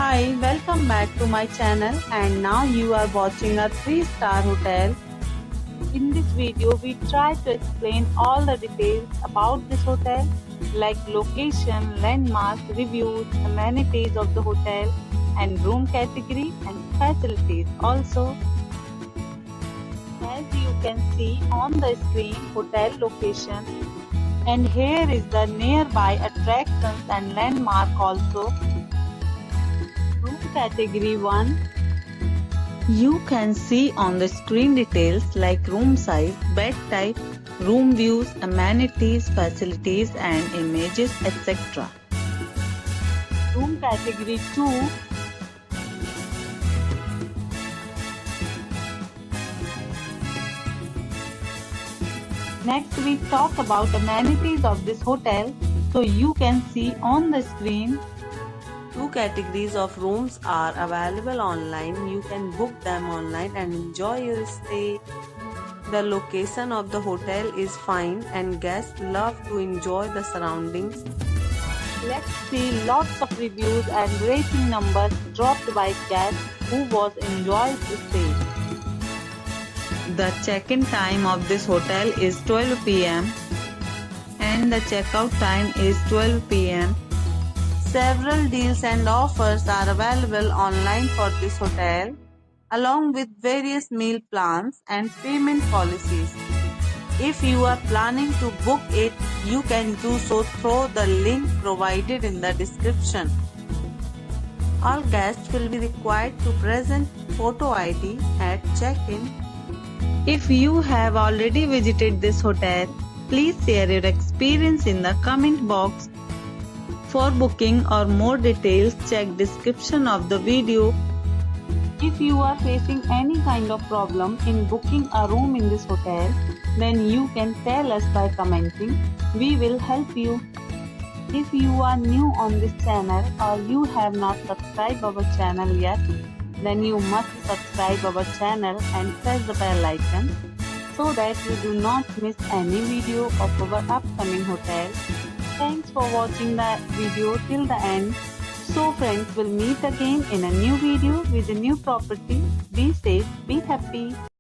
Hi, welcome back to my channel, and now you are watching a 3-star hotel. In this video, we try to explain all the details about this hotel like location, landmarks, reviews, amenities of the hotel and room category and facilities also. As you can see on the screen, hotel location, and here is the nearby attractions and landmark also. Room category 1. You can see on the screen details like room size, bed type, room views, amenities, facilities and images, etc. Room category 2. Next we talk about amenities of this hotel. So you can see on the screen, 2 categories of rooms are available online. You can book them online and enjoy your stay. The location of the hotel is fine and guests love to enjoy the surroundings. Let's see lots of reviews and rating numbers dropped by guests who was enjoyed the stay. The check-in time of this hotel is 12 p.m. and the checkout time is 12 p.m. Several deals and offers are available online for this hotel, along with various meal plans and payment policies. If you are planning to book it, you can do so through the link provided in the description. All guests will be required to present photo ID at check-in. If you have already visited this hotel, please share your experience in the comment box. For booking or more details, check description of the video. If you are facing any kind of problem in booking a room in this hotel, then you can tell us by commenting. We will help you. If you are new on this channel or you have not subscribed our channel yet, then you must subscribe our channel and press the bell icon so that you do not miss any video of our upcoming hotel. Thanks for watching the video till the end. So friends, we'll meet again in a new video with a new property. Be safe, be happy.